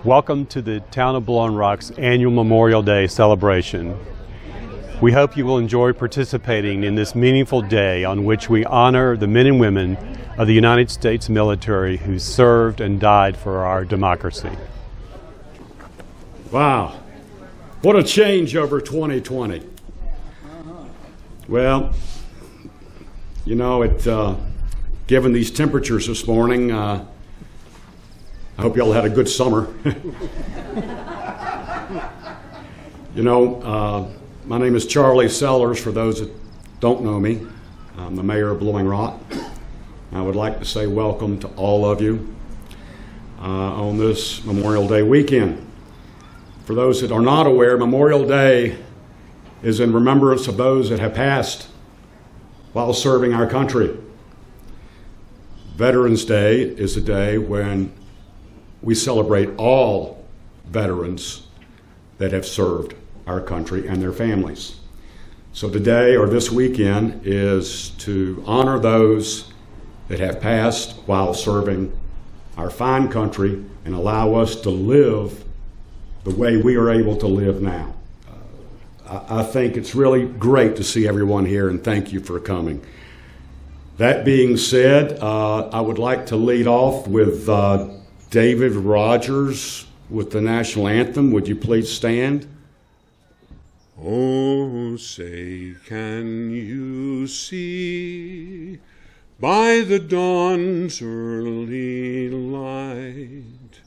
Welcome to the Town of Blowing Rock's annual Memorial Day celebration. We hope you will enjoy participating in this meaningful day on which we honor the men and women of the United States military who served and died for our democracy. Wow, what a change over 2020. Well, you know, given these temperatures this morning, I hope y'all had a good summer. You know, my name is Charlie Sellers, for those that don't know me. I'm the mayor of Blowing Rock. I would like to say welcome to all of you on this Memorial Day weekend. For those that are not aware, Memorial Day is in remembrance of those that have passed while serving our country. Veterans Day is a day when we celebrate all veterans that have served our country and their families. So today, or this weekend, is to honor those that have passed while serving our fine country and allow us to live the way we are able to live now. I think it's really great to see everyone here, and thank you for coming. That being said, I would like to lead off with David Rogers with the national anthem. Would you please stand? Oh, say, can you see by the dawn's early light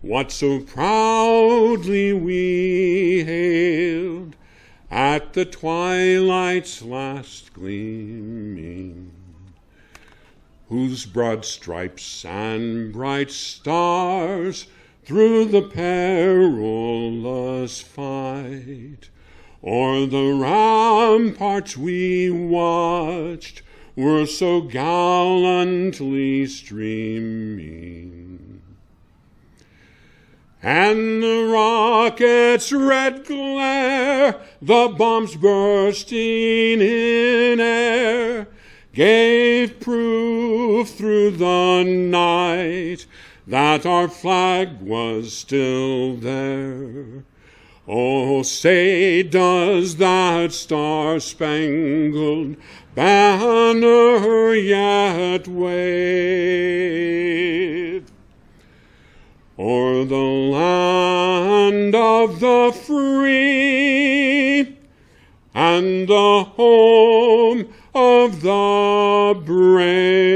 what so proudly we hailed at the twilight's last gleaming, whose broad stripes and bright stars through the perilous fight o'er the ramparts we watched were so gallantly streaming. And the rocket's red glare, the bombs bursting in air, gave proof through the night that our flag was still there. Oh, say, does that star-spangled banner yet wave o'er the land of the free and the home of the brave?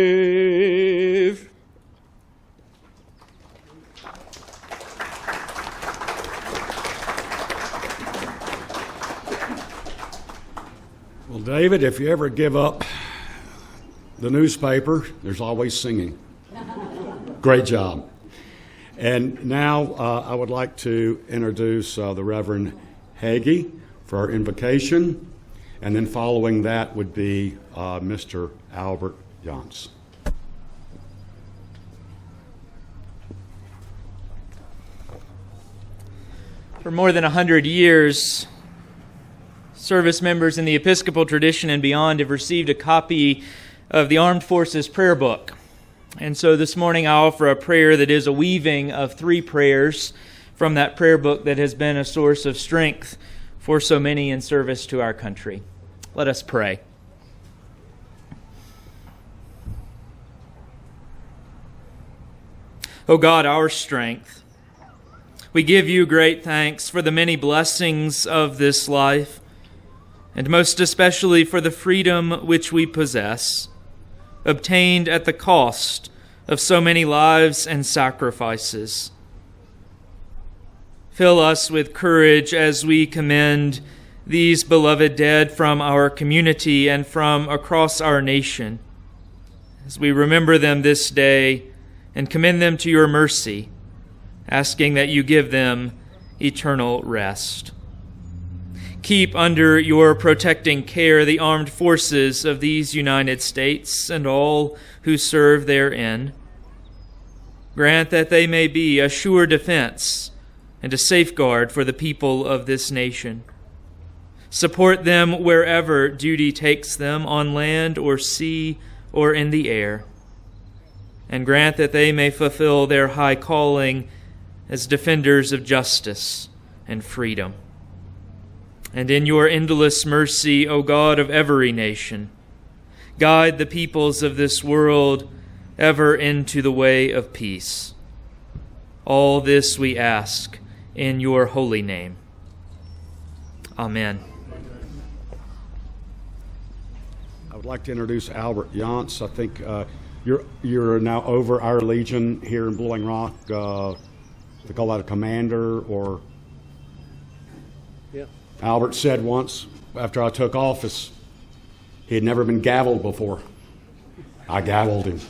Well, David, if you ever give up the newspaper, there's always singing. Great job. And now I would like to introduce the Reverend Hagee for our invocation, and then following that would be Mr. Albert Jans. For more than 100 years, service members in the Episcopal tradition and beyond have received a copy of the Armed Forces Prayer Book. And so this morning I offer a prayer that is a weaving of 3 prayers from that prayer book that has been a source of strength for so many in service to our country. Let us pray. O God, our strength, we give you great thanks for the many blessings of this life, and most especially for the freedom which we possess, obtained at the cost of so many lives and sacrifices. Fill us with courage as we commend these beloved dead from our community and from across our nation, as we remember them this day and commend them to your mercy, asking that you give them eternal rest. Keep under your protecting care the armed forces of these United States and all who serve therein. Grant that they may be a sure defense and a safeguard for the people of this nation. Support them wherever duty takes them, on land or sea or in the air. And grant that they may fulfill their high calling as defenders of justice and freedom. And in your endless mercy, O God of every nation, guide the peoples of this world ever into the way of peace. All this we ask in your holy name. Amen. I would like to introduce Albert Yance. I think you're now over our Legion here in Blowing Rock. They call that a commander, or... Yeah. Albert said once, after I took office, he had never been gavelled before. I gavelled him.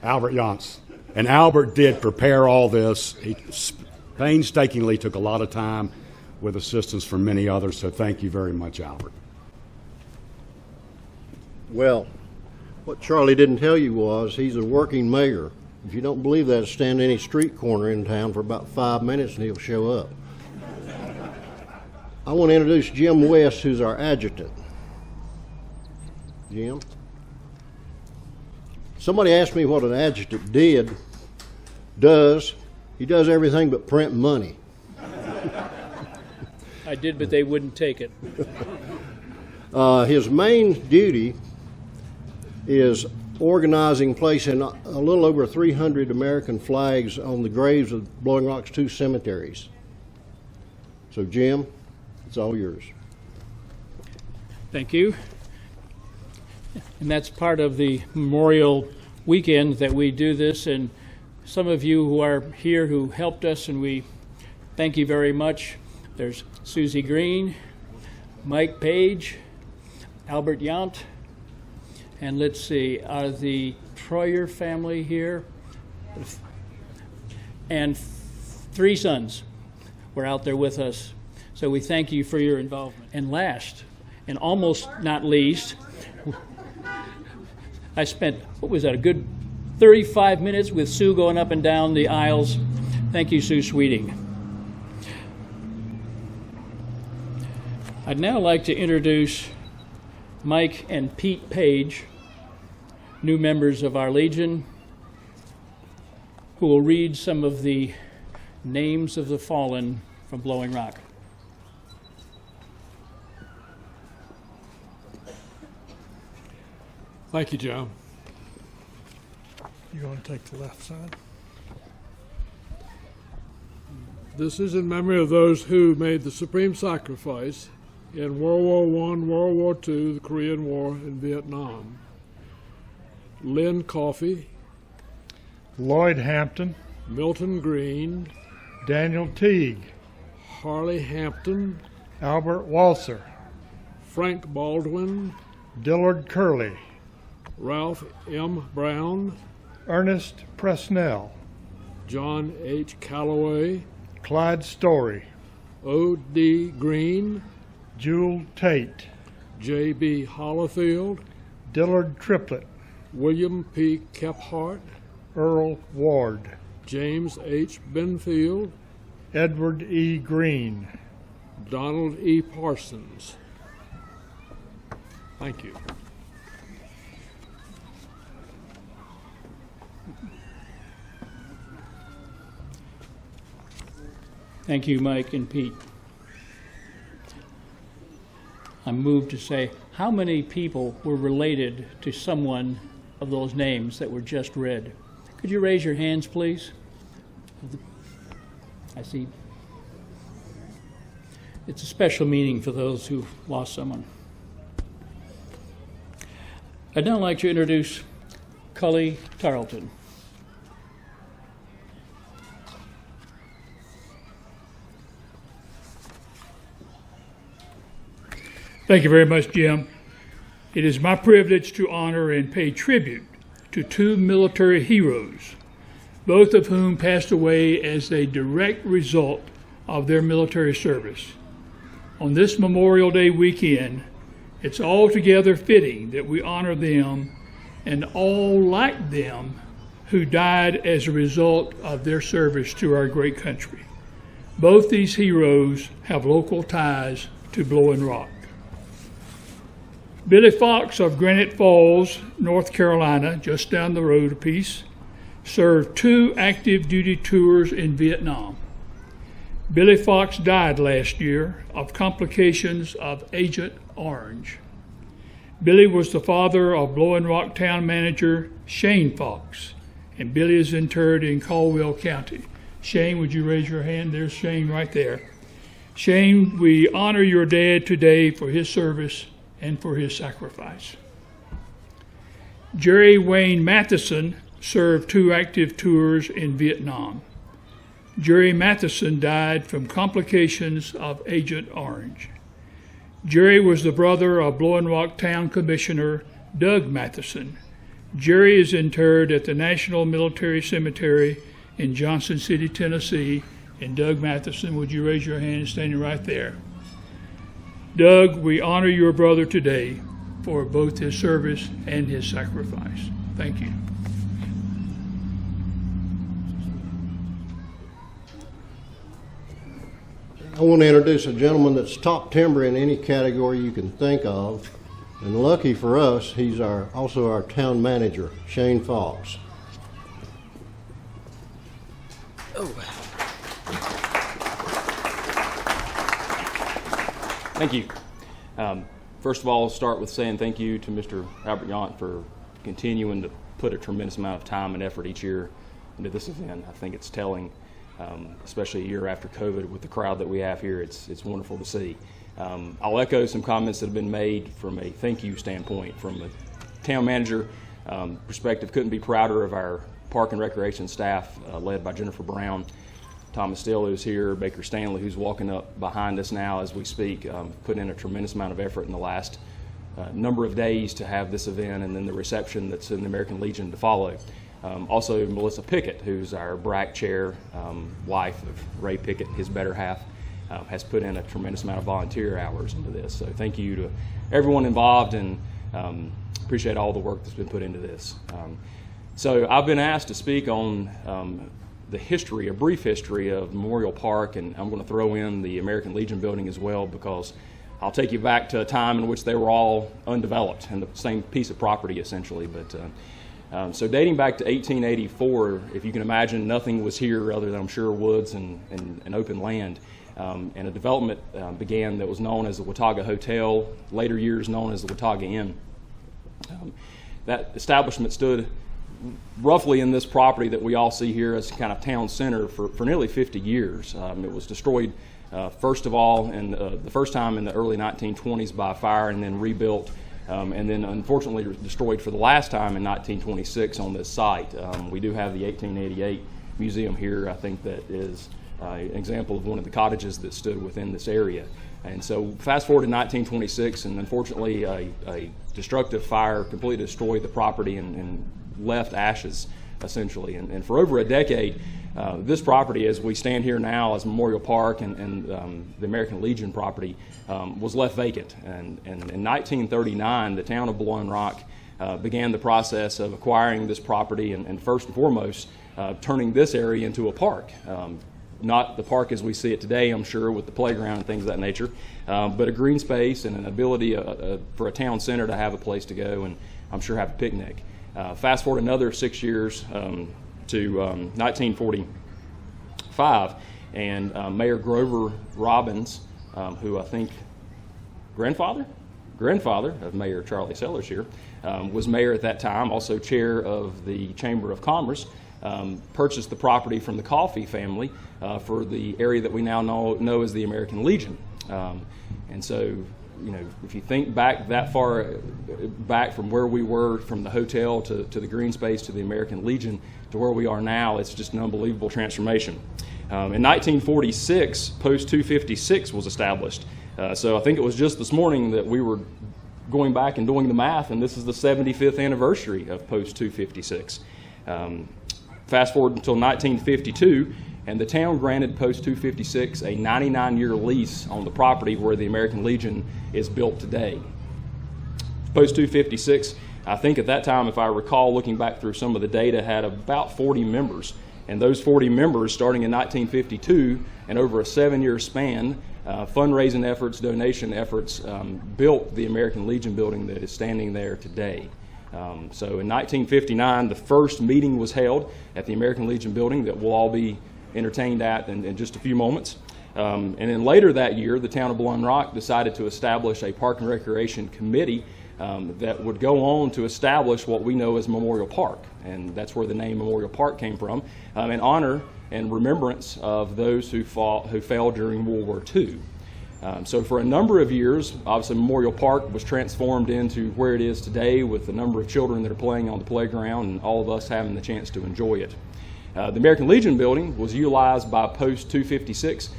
Albert Yance. And Albert did prepare all this. He painstakingly took a lot of time with assistance from many others, so thank you very much, Albert. Well, what Charlie didn't tell you was he's a working mayor. If you don't believe that, stand any street corner in town for about 5 minutes and he'll show up. I want to introduce Jim West, who's our adjutant. Jim? Somebody asked me what an adjutant does. He does everything but print money. I did, but they wouldn't take it. His main duty is organizing, placing a little over 300 American flags on the graves of Blowing Rock's 2 cemeteries. So, Jim, it's all yours. Thank you. And that's part of the Memorial Weekend that we do this, and some of you who are here who helped us, and we thank you very much. There's Susie Green, Mike Page, Albert Yant, and let's see, are the Troyer family here? And 3 sons were out there with us. So we thank you for your involvement. And last, and almost not least, I spent, what was that, a good 35 minutes with Sue going up and down the aisles. Thank you, Sue Sweeting. I'd now like to introduce Mike and Pete Page, new members of our Legion, who will read some of the names of the fallen from Blowing Rock. Thank you, Joe. You want to take the left side? This is in memory of those who made the supreme sacrifice in World War I, World War II, the Korean War, and Vietnam. Lynn Coffey, Lloyd Hampton, Milton Green, Daniel Teague, Harley Hampton, Albert Walser, Frank Baldwin, Dillard Curley, Ralph M. Brown, Ernest Presnell, John H. Calloway, Clyde Story, O.D. Green, Jewel Tate, J.B. Hollifield, Dillard Triplett, William P. Kephart, Earl Ward, James H. Benfield, Edward E. Green. Donald E. Parsons. Thank you. Thank you, Mike and Pete. I'm moved to say, how many people were related to someone of those names that were just read? Could you raise your hands, please? I see. It's a special meaning for those who lost someone. I'd now like to introduce Cully Tarleton. Thank you very much, Jim. It is my privilege to honor and pay tribute to 2 military heroes, both of whom passed away as a direct result of their military service. On this Memorial Day weekend, it's altogether fitting that we honor them and all like them who died as a result of their service to our great country. Both these heroes have local ties to Blowing Rock. Billy Fox of Granite Falls, North Carolina, just down the road a piece, served 2 active duty tours in Vietnam. Billy Fox died last year of complications of Agent Orange. Billy was the father of Blowing Rock town manager Shane Fox, and Billy is interred in Caldwell County. Shane, would you raise your hand? There's Shane right there. Shane, we honor your dad today for his service and for his sacrifice. Jerry Wayne Matheson served 2 active tours in Vietnam. Jerry Matheson died from complications of Agent Orange. Jerry was the brother of Blowing Rock Town Commissioner Doug Matheson. Jerry is interred at the National Military Cemetery in Johnson City, Tennessee. And Doug Matheson, would you raise your hand, standing right there? Doug, we honor your brother today for both his service and his sacrifice. Thank you. I want to introduce a gentleman that's top timber in any category you can think of. And lucky for us, he's also our town manager, Shane Fox. Thank you. First of all, I'll start with saying thank you to Mr. Albert Yount for continuing to put a tremendous amount of time and effort each year into this event. I think it's telling, especially a year after COVID with the crowd that we have here. It's wonderful to see. I'll echo some comments that have been made from a thank you standpoint. From a town manager perspective, couldn't be prouder of our park and recreation staff led by Jennifer Brown, Thomas Steele, who's here, Baker Stanley, who's walking up behind us now as we speak, putting in a tremendous amount of effort in the last number of days to have this event, and then the reception that's in the American Legion to follow. Also, Melissa Pickett, who's our BRAC chair, wife of Ray Pickett, his better half, has put in a tremendous amount of volunteer hours into this. So thank you to everyone involved, and appreciate all the work that's been put into this. So I've been asked to speak on the history, a brief history of Memorial Park, and I'm going to throw in the American Legion building as well, because I'll take you back to a time in which they were all undeveloped and the same piece of property essentially. But so dating back to 1884, if you can imagine, nothing was here other than, I'm sure, woods and open land. And a development began that was known as the Watauga Hotel, later years known as the Watauga Inn. That establishment stood roughly in this property that we all see here as kind of town center for nearly 50 years. It was destroyed first of all, and the first time in the early 1920s by fire, and then rebuilt, and then unfortunately destroyed for the last time in 1926 on this site. We do have the 1888 museum here, I think, that is an example of one of the cottages that stood within this area. And so fast forward to 1926, and unfortunately a destructive fire completely destroyed the property and left ashes, essentially. And for over a decade, this property, as we stand here now as Memorial Park and the American Legion property, was left vacant. And in 1939, the town of Blowing Rock began the process of acquiring this property and first and foremost, turning this area into a park. Not the park as we see it today, I'm sure, with the playground and things of that nature, but a green space and an ability for a town center to have a place to go and I'm sure have a picnic. Fast forward another 6 years to 1945, and Mayor Grover Robbins, who I think grandfather of Mayor Charlie Sellers here, was mayor at that time, also chair of the Chamber of Commerce, purchased the property from the Coffey family for the area that we now know as the American Legion. And so, you know, if you think back that far back from where we were, from the hotel to the green space to the American Legion to where we are now, it's just an unbelievable transformation. In 1946, Post 256 was established. So I think it was just this morning that we were going back and doing the math, and this is the 75th anniversary of Post 256. Fast forward until 1952, and the town granted Post 256 a 99-year lease on the property where the American Legion is built today. Post 256, I think at that time, if I recall looking back through some of the data, had about 40 members. And those 40 members, starting in 1952 and over a 7-year span, fundraising efforts, donation efforts, built the American Legion building that is standing there today. So in 1959, the first meeting was held at the American Legion building that we'll all be entertained at in just a few moments. And then later that year, the town of Blowing Rock decided to establish a Park and Recreation Committee that would go on to establish what we know as Memorial Park. And that's where the name Memorial Park came from, in honor and remembrance of those who fell during World War II. So for a number of years, obviously Memorial Park was transformed into where it is today, with the number of children that are playing on the playground and all of us having the chance to enjoy it. The American Legion building was utilized by Post 256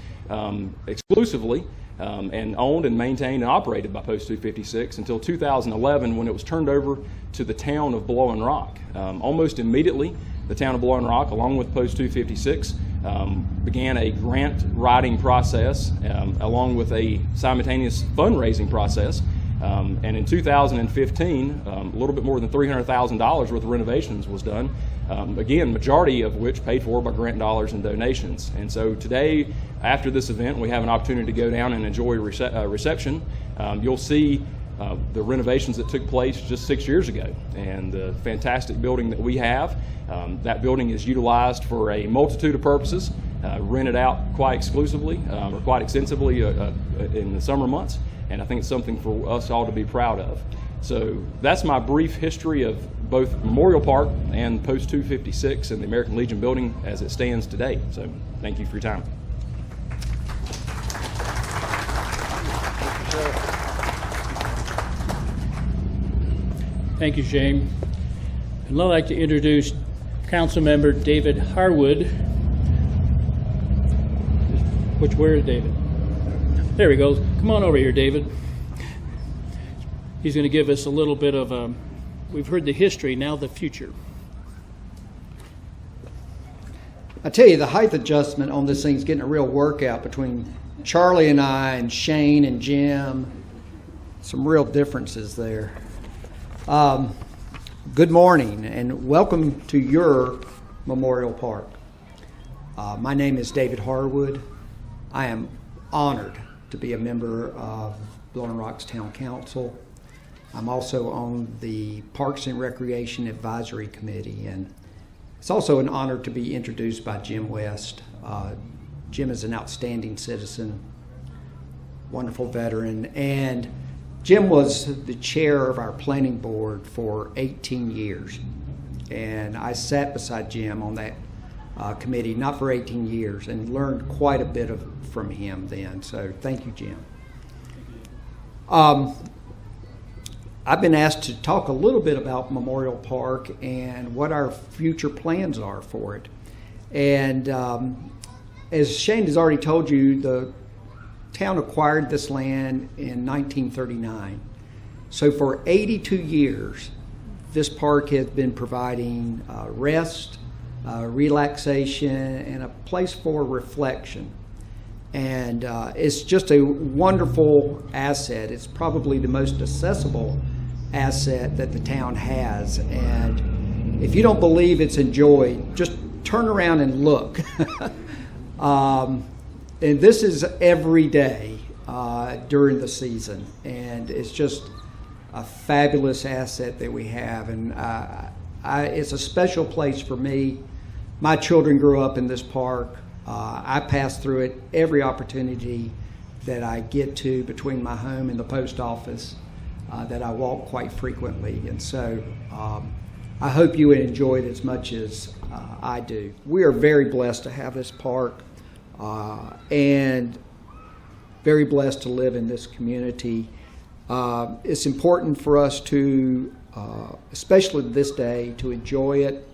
exclusively, and owned and maintained and operated by Post 256 until 2011, when it was turned over to the town of Blowing Rock. Almost immediately, the town of Blowing Rock, along with Post 256, began a grant writing process along with a simultaneous fundraising process. And in 2015, a little bit more than $300,000 worth of renovations was done. Again, majority of which paid for by grant dollars and donations. And so today, after this event, we have an opportunity to go down and enjoy a reception. You'll see the renovations that took place just 6 years ago, and the fantastic building that we have. That building is utilized for a multitude of purposes, rented out quite exclusively or quite extensively in the summer months, and I think it's something for us all to be proud of. So that's my brief history of both Memorial Park and Post 256 and the American Legion building as it stands today. So thank you for your time. Thank you, Shane. I'd like to introduce Councilmember David Harwood. Where is David? There he goes. Come on over here, David. He's going to give us a little bit of, we've heard the history, now the future. I tell you, the height adjustment on this thing's getting a real workout between Charlie and I and Shane and Jim. Some real differences there. Good morning and welcome to your Memorial Park. My name is David Harwood. I am honored to be a member of Blowing Rock's Town Council. I'm also on the Parks and Recreation Advisory Committee, and it's also an honor to be introduced by Jim West. Jim is an outstanding citizen, wonderful veteran, and Jim was the chair of our planning board for 18 years, and I sat beside Jim on that committee, not for 18 years, and learned quite a bit from him then, so thank you, Jim. I've been asked to talk a little bit about Memorial Park and what our future plans are for it. And as Shane has already told you, the town acquired this land in 1939. So for 82 years, this park has been providing rest, relaxation, and a place for reflection. And it's just a wonderful asset. It's probably the most accessible asset that the town has. And if you don't believe it's enjoyed, just turn around and look. And this is every day during the season. And it's just a fabulous asset that we have. And it's a special place for me. My children grew up in this park. I pass through it every opportunity that I get to between my home and the post office, that I walk quite frequently. And so I hope you enjoy it as much as I do. We are very blessed to have this park and very blessed to live in this community. It's important for us to, especially this day, to enjoy it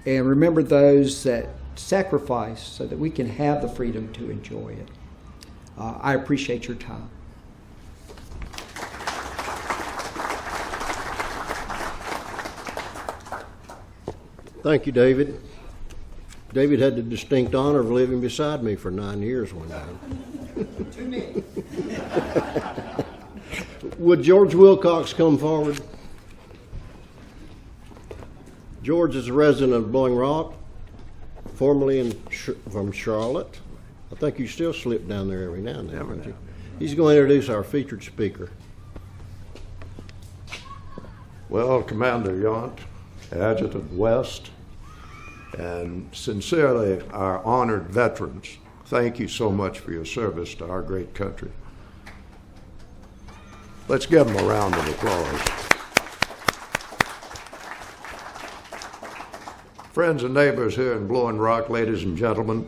and remember those that sacrifice so that we can have the freedom to enjoy it. I appreciate your time. Thank you, David. David had the distinct honor of living beside me for 9 years one time. Too many. Would George Wilcox come forward? George is a resident of Blowing Rock, formerly from Charlotte. I think you still slip down there every now and then, don't you? He's going to introduce our featured speaker. Well, Commander Yount, Adjutant West, and sincerely our honored veterans, thank you so much for your service to our great country. Let's give them a round of applause. Friends and neighbors here in Blowing Rock, ladies and gentlemen,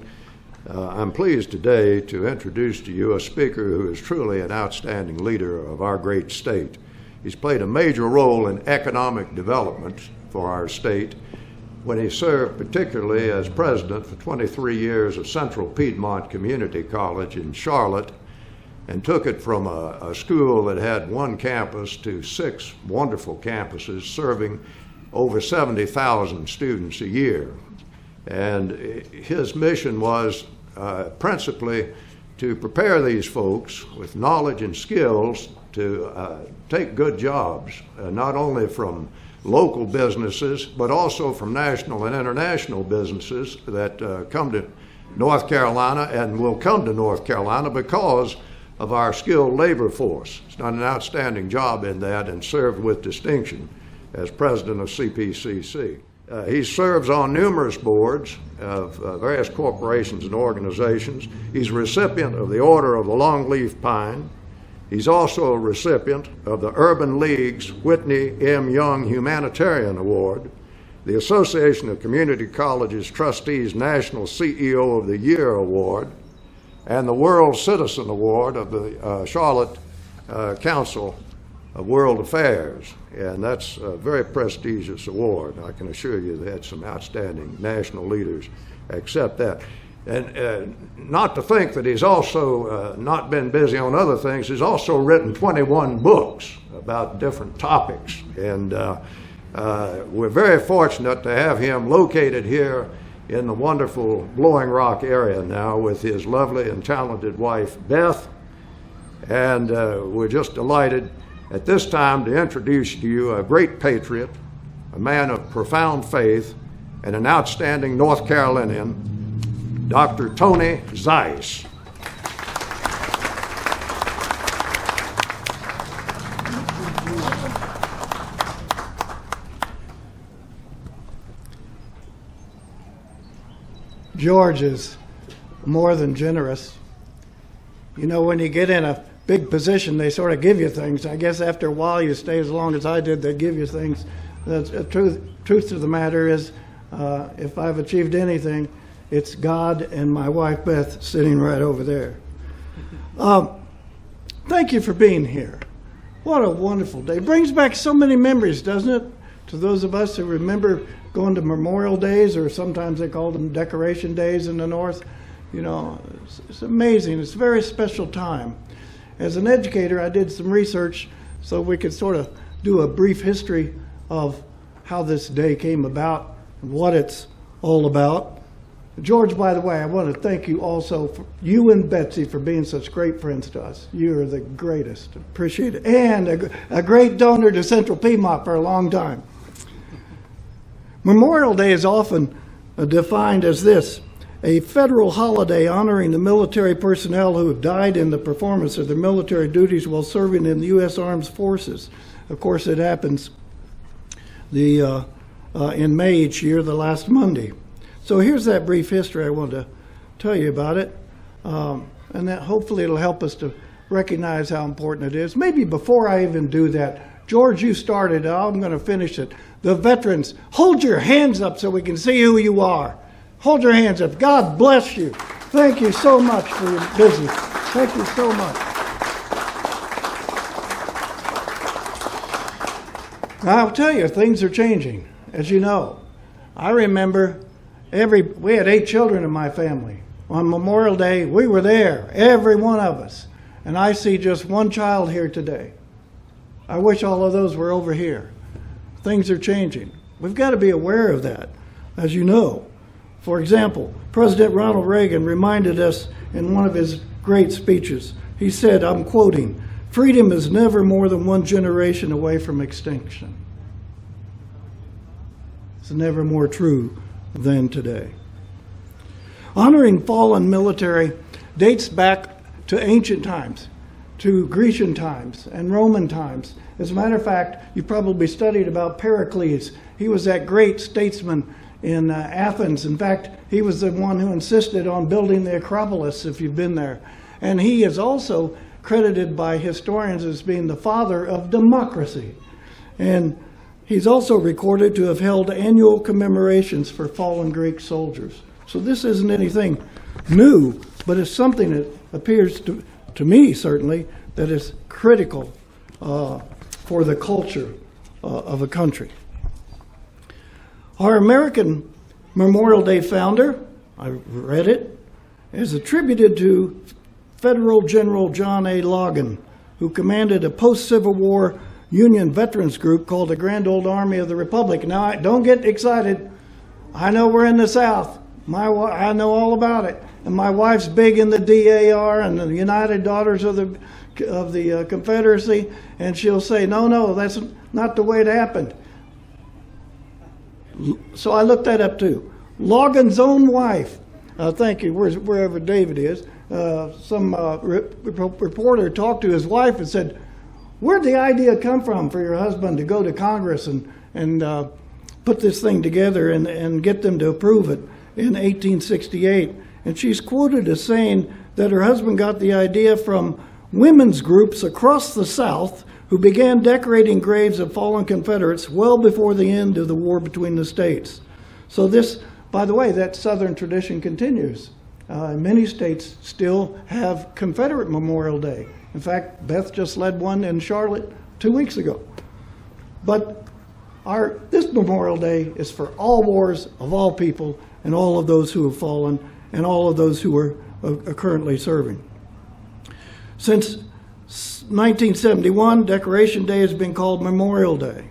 I'm pleased today to introduce to you a speaker who is truly an outstanding leader of our great state. He's played a major role in economic development for our state when he served particularly as president for 23 years of Central Piedmont Community College in Charlotte, and took it from a school that had one campus to 6 wonderful campuses serving over 70,000 students a year. And his mission was principally to prepare these folks with knowledge and skills to take good jobs, not only from local businesses, but also from national and international businesses that come to North Carolina and will come to North Carolina because of our skilled labor force. He's done an outstanding job in that and served with distinction as president of CPCC. He serves on numerous boards of various corporations and organizations. He's a recipient of the Order of the Longleaf Pine. He's also a recipient of the Urban League's Whitney M. Young Humanitarian Award, the Association of Community Colleges Trustees National CEO of the Year Award, and the World Citizen Award of the Charlotte Council of World Affairs. And that's a very prestigious award. I can assure you they had some outstanding national leaders accept that. And not to think that he's also not been busy on other things. He's also written 21 books about different topics. And we're very fortunate to have him located here in the wonderful Blowing Rock area now with his lovely and talented wife, Beth. And we're just delighted at this time to introduce to you a great patriot, a man of profound faith, and an outstanding North Carolinian, Dr. Tony Zeiss. George is more than generous. You know, when you get in a big position, they sort of give you things. I guess after a while, you stay as long as I did, they give you things. The truth of the matter is, if I've achieved anything, it's God and my wife Beth sitting right over there. Thank you for being here. What a wonderful day. Brings back so many memories, doesn't it? To those of us who remember going to Memorial Days, or sometimes they call them Decoration Days in the North. You know, it's amazing. It's a very special time. As an educator, I did some research so we could sort of do a brief history of how this day came about and what it's all about. George, by the way, I want to thank you also, for you and Betsy, for being such great friends to us. You are the greatest. Appreciate it. And a great donor to Central Piedmont for a long time. Memorial Day is often defined as this: a federal holiday honoring the military personnel who have died in the performance of their military duties while serving in the U.S. Armed Forces. Of course, it happens in May each year, the last Monday. So here's that brief history I wanted to tell you about it, and that hopefully it'll help us to recognize how important it is. Maybe before I even do that, George, you started, I'm going to finish it. The veterans, hold your hands up so we can see who you are. Hold your hands up. God bless you. Thank you so much for your business. Thank you so much. I'll tell you, things are changing, as you know. I remember we had 8 children in my family. On Memorial Day, we were there, every one of us. And I see just one child here today. I wish all of those were over here. Things are changing. We've got to be aware of that, as you know. For example, President Ronald Reagan reminded us in one of his great speeches. He said, I'm quoting, "Freedom is never more than one generation away from extinction." It's never more true than today. Honoring fallen military dates back to ancient times. to Grecian times and Roman times. As a matter of fact, you probably studied about Pericles. He was that great statesman in Athens. In fact, he was the one who insisted on building the Acropolis, if you've been there. And he is also credited by historians as being the father of democracy. And he's also recorded to have held annual commemorations for fallen Greek soldiers. So this isn't anything new, but it's something that appears to me, certainly, that is critical for the culture of a country. Our American Memorial Day founder, I read it, is attributed to Federal General John A. Logan, who commanded a post-Civil War Union veterans group called the Grand Old Army of the Republic. Now, don't get excited. I know we're in the South. I know all about it. And my wife's big in the DAR and the United Daughters of the Confederacy, and she'll say, no, that's not the way it happened. So I looked that up too. Logan's own wife, thank you, wherever David is, some reporter talked to his wife and said, where'd the idea come from for your husband to go to Congress and put this thing together and get them to approve it in 1868? And she's quoted as saying that her husband got the idea from women's groups across the South who began decorating graves of fallen Confederates well before the end of the war between the states. So this, by the way, that Southern tradition continues. Many states still have Confederate Memorial Day. In fact, Beth just led one in Charlotte 2 weeks ago. But this Memorial Day is for all wars of all people and all of those who have fallen and all of those who are currently serving. Since 1971, Decoration Day has been called Memorial Day.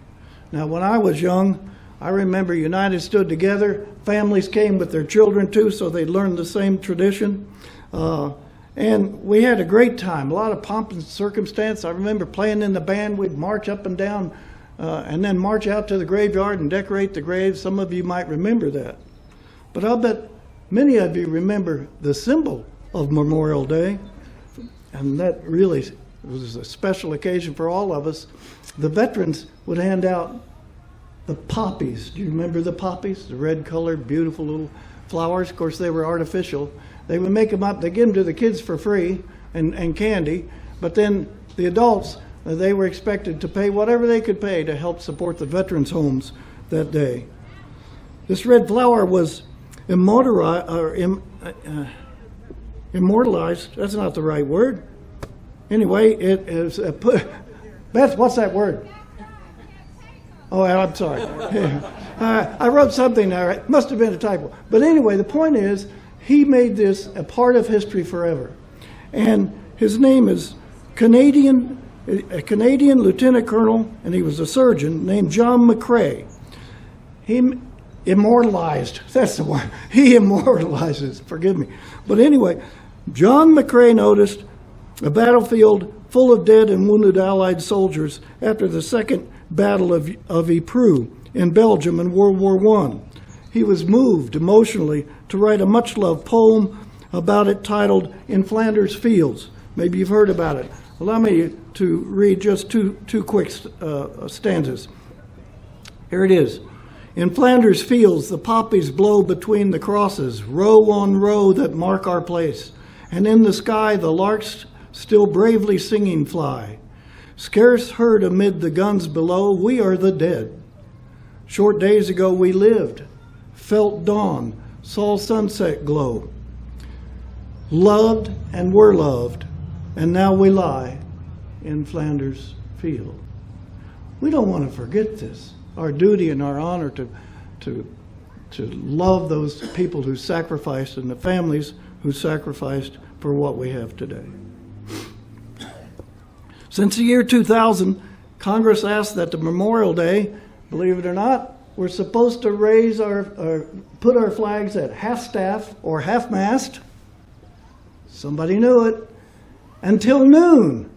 Now, when I was young, I remember United stood together. Families came with their children too, so they learned the same tradition. And we had a great time, a lot of pomp and circumstance. I remember playing in the band. We'd march up and down and then march out to the graveyard and decorate the graves. Some of you might remember that. But I'll bet many of you remember the symbol of Memorial Day, and that really was a special occasion for all of us. The veterans would hand out the poppies. Do you remember the poppies? The red-colored, beautiful little flowers. Of course, they were artificial. They would make them up. They give them to the kids for free and candy, but then the adults, they were expected to pay whatever they could pay to help support the veterans' homes that day. This red flower was immortalized. That's not the right word. Anyway, it is Beth, what's that word? Oh, I'm sorry. I wrote something there. It must have been a typo. But anyway, the point is, he made this a part of history forever. And his name is a Canadian lieutenant colonel, and he was a surgeon, named John McCrae. He immortalized, that's the one. He immortalizes, forgive me. But anyway, John McCrae noticed a battlefield full of dead and wounded Allied soldiers after the Second Battle of Ypres in Belgium in World War I. He was moved emotionally to write a much-loved poem about it titled In Flanders Fields. Maybe you've heard about it. Allow me to read just two quick stanzas. Here it is. In Flanders fields the poppies blow between the crosses, row on row that mark our place, and in the sky the larks still bravely singing fly. Scarce heard amid the guns below, we are the dead. Short days ago we lived, felt dawn, saw sunset glow, loved and were loved, and now we lie in Flanders field. We don't want to forget this. Our duty and our honor to love those people who sacrificed and the families who sacrificed for what we have today. Since the year 2000, Congress asked that the Memorial Day, believe it or not, we're supposed to raise put our flags at half-staff or half-mast. Somebody knew it. Until noon.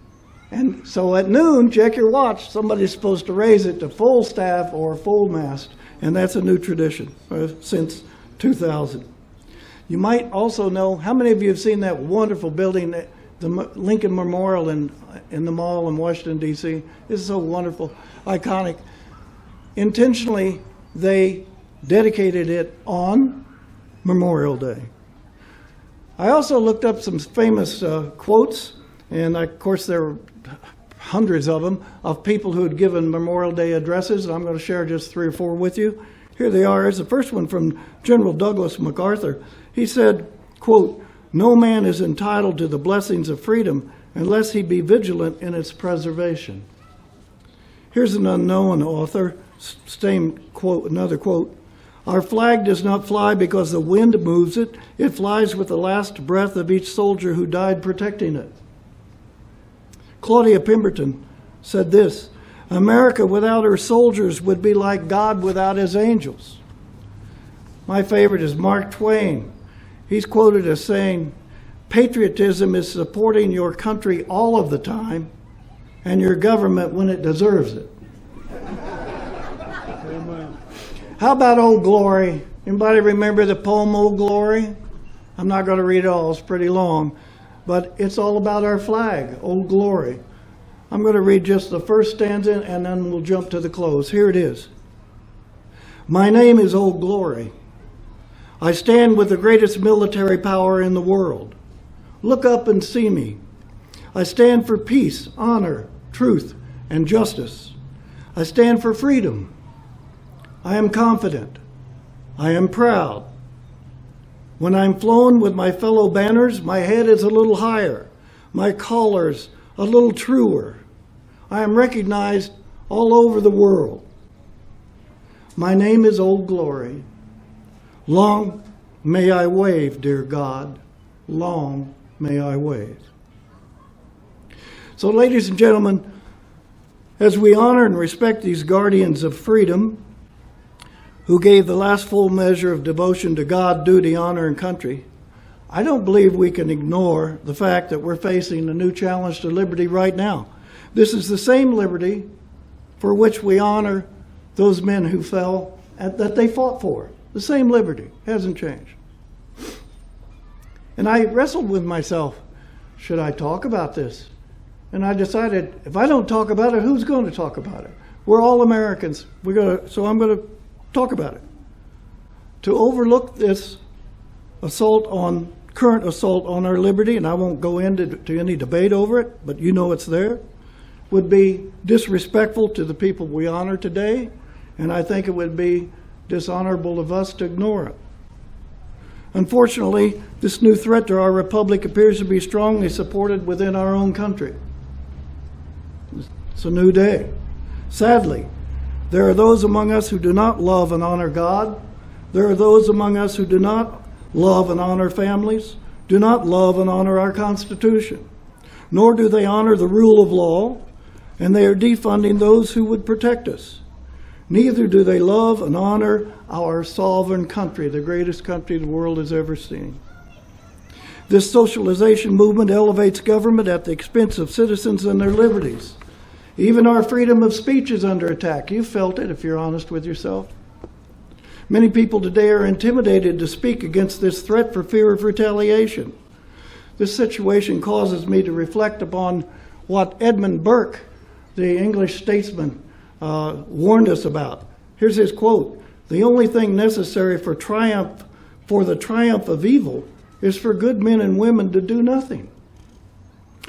And so at noon, check your watch, somebody's supposed to raise it to full staff or full mast. And that's a new tradition since 2000. You might also know, how many of you have seen that wonderful building the Lincoln Memorial in the mall in Washington, D.C. is so wonderful, iconic. Intentionally, they dedicated it on Memorial Day. I also looked up some famous quotes, and of course there were hundreds of them, of people who had given Memorial Day addresses, and I'm going to share just 3 or 4 with you. Here they are. Here's the first one from General Douglas MacArthur. He said, quote, "No man is entitled to the blessings of freedom unless he be vigilant in its preservation." Here's an unknown author, same quote, another quote, "Our flag does not fly because the wind moves it. It flies with the last breath of each soldier who died protecting it." Claudia Pemberton said this, "America without her soldiers would be like God without his angels." My favorite is Mark Twain. He's quoted as saying, "Patriotism is supporting your country all of the time and your government when it deserves it." How about Old Glory? Anybody remember the poem Old Glory? I'm not going to read it all, it's pretty long, but it's all about our flag, Old Glory. I'm going to read just the first stanza and then we'll jump to the close. Here it is. "My name is Old Glory. I stand with the greatest military power in the world. Look up and see me. I stand for peace, honor, truth, and justice. I stand for freedom. I am confident. I am proud. When I'm flown with my fellow banners, my head is a little higher, my colors a little truer. I am recognized all over the world. My name is Old Glory. Long may I wave, dear God. Long may I wave." So, ladies and gentlemen, as we honor and respect these guardians of freedom, who gave the last full measure of devotion to God, duty, honor, and country, I don't believe we can ignore the fact that we're facing a new challenge to liberty right now. This is the same liberty for which we honor those men who fell, that they fought for. The same liberty hasn't changed. And I wrestled with myself, should I talk about this? And I decided, if I don't talk about it, who's going to talk about it? We're all Americans. So I'm going to talk about it. To overlook this current assault on our liberty, and I won't go into any debate over it, but you know it's there, would be disrespectful to the people we honor today, and I think it would be dishonorable of us to ignore it. Unfortunately, this new threat to our republic appears to be strongly supported within our own country. It's a new day. Sadly, there are those among us who do not love and honor God. There are those among us who do not love and honor families, do not love and honor our Constitution, nor do they honor the rule of law, and they are defunding those who would protect us. Neither do they love and honor our sovereign country, the greatest country the world has ever seen. This socialization movement elevates government at the expense of citizens and their liberties. Even our freedom of speech is under attack. You've felt it if you're honest with yourself. Many people today are intimidated to speak against this threat for fear of retaliation. This situation causes me to reflect upon what Edmund Burke, the English statesman, warned us about. Here's his quote: "The only thing necessary for the triumph of evil is for good men and women to do nothing."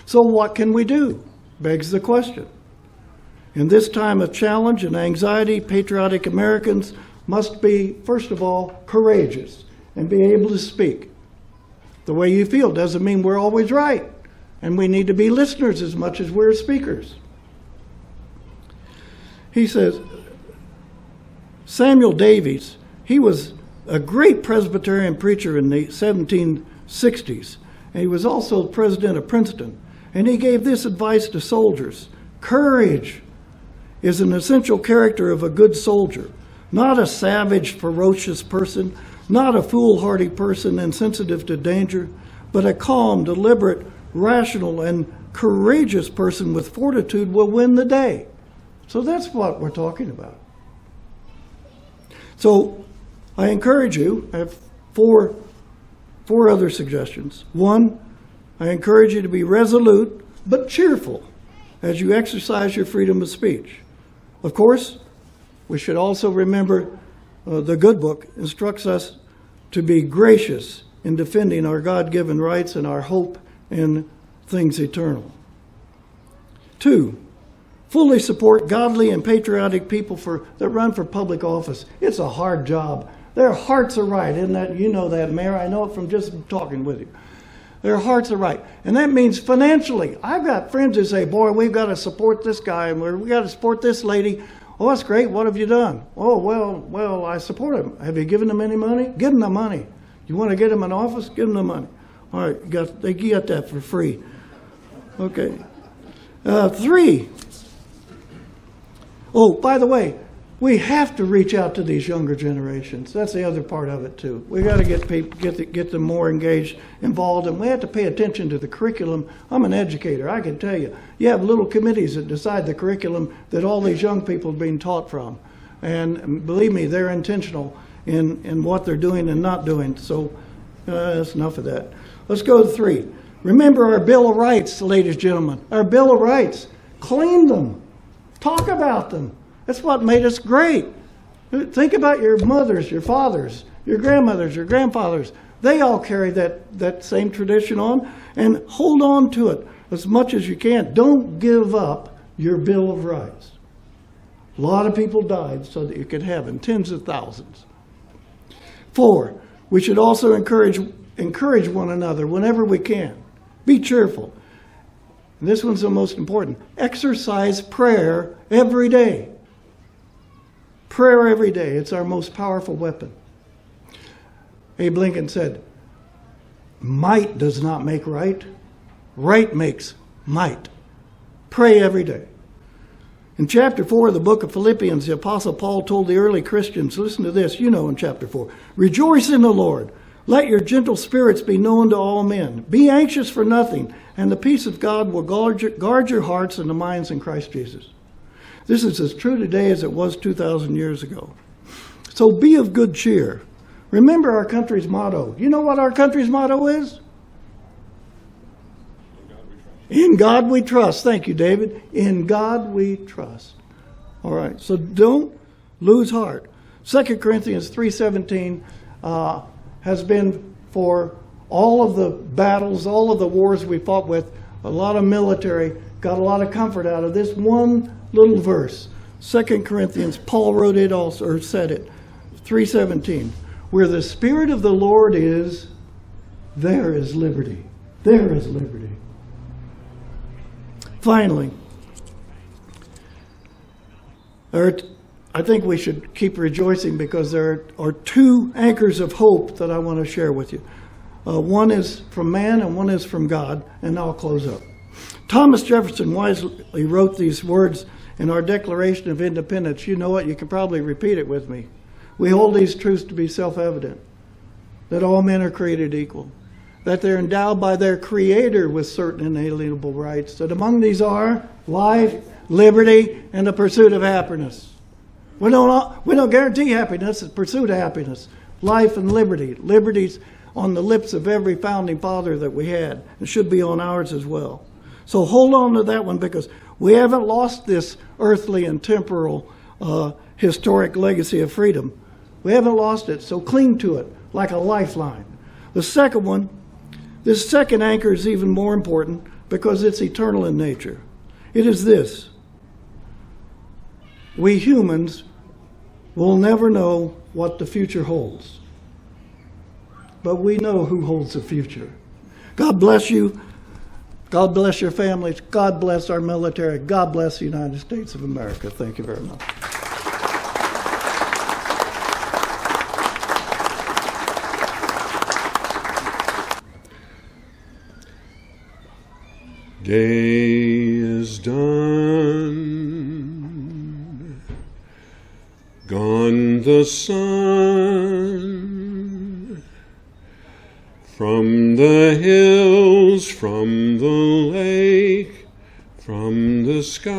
So what can we do? Begs the question. In this time of challenge and anxiety, patriotic Americans must be, first of all, courageous and be able to speak. The way you feel doesn't mean we're always right, and we need to be listeners as much as we're speakers. He says, Samuel Davies, he was a great Presbyterian preacher in the 1760s, and he was also president of Princeton, and he gave this advice to soldiers: courage is an essential character of a good soldier, not a savage, ferocious person, not a foolhardy person insensitive to danger, but a calm, deliberate, rational, and courageous person with fortitude will win the day. So that's what we're talking about. So I encourage you, I have four other suggestions. One, I encourage you to be resolute but cheerful as you exercise your freedom of speech. Of course, we should also remember the good book instructs us to be gracious in defending our God-given rights and our hope in things eternal. 2, fully support godly and patriotic people that run for public office. It's a hard job. Their hearts are right, isn't that? You know that, Mayor. I know it from just talking with you. Their hearts are right. And that means financially. I've got friends who say, boy, we've got to support this guy, and we've got to support this lady. Oh, that's great. What have you done? Oh, well, I support them. Have you given them any money? Give them the money. You want to get them an office? Give them the money. All right, you got that for free. Okay. 3. Oh, by the way, we have to reach out to these younger generations. That's the other part of it too. We got to get them more engaged, involved, and we have to pay attention to the curriculum. I'm an educator. I can tell you, you have little committees that decide the curriculum that all these young people are being taught from, and believe me, they're intentional in what they're doing and not doing. So that's enough of that. Let's go to 3. Remember our Bill of Rights, ladies and gentlemen. Our Bill of Rights. Claim them. Talk about them. That's what made us great. Think about your mothers, your fathers, your grandmothers, your grandfathers. They all carry that same tradition on, and hold on to it as much as you can. Don't give up your Bill of Rights. A lot of people died so that you could have them, tens of thousands. 4, we should also encourage one another whenever we can. Be cheerful. And this one's the most important. Exercise prayer every day. Prayer every day. It's our most powerful weapon. Abe Lincoln said, might does not make right. Right makes might. Pray every day. In chapter 4 of the book of Philippians, the Apostle Paul told the early Christians, listen to this, you know in chapter 4, rejoice in the Lord. Let your gentle spirits be known to all men. Be anxious for nothing, and the peace of God will guard your hearts and the minds in Christ Jesus. This is as true today as it was 2,000 years ago. So be of good cheer. Remember our country's motto. You know what our country's motto is? In God we trust. Thank you, David. In God we trust. All right, so don't lose heart. 2 Corinthians 3:17 has been for all of the battles, all of the wars we fought with, a lot of military, got a lot of comfort out of this one little verse. 2 Corinthians, Paul wrote it also, or said it, 3:17. Where the Spirit of the Lord is, there is liberty. There is liberty. Finally, I think we should keep rejoicing because there are 2 anchors of hope that I want to share with you. One is from man and one is from God, and I'll close up. Thomas Jefferson wisely wrote these words in our Declaration of Independence. You know it, you can probably repeat it with me. We hold these truths to be self-evident, that all men are created equal, that they're endowed by their Creator with certain inalienable rights, that among these are life, liberty, and the pursuit of happiness. We don't guarantee happiness, it's pursuit of happiness. Life and liberty. Liberty's on the lips of every founding father that we had. It should be on ours as well. So hold on to that one because we haven't lost this earthly and temporal historic legacy of freedom. We haven't lost it, so cling to it like a lifeline. The second one, this second anchor is even more important because it's eternal in nature. It is this. We humans will never know what the future holds, but we know who holds the future. God bless you. God bless your families. God bless our military. God bless the United States of America. Thank you very much. Day is done, gone the sun, from the hills, from the lake, from the skies.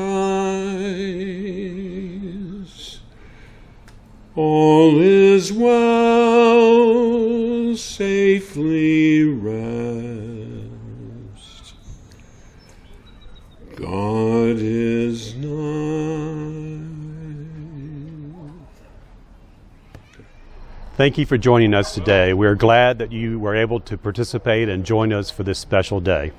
All is well, safely rest. Thank you for joining us today. We are glad that you were able to participate and join us for this special day.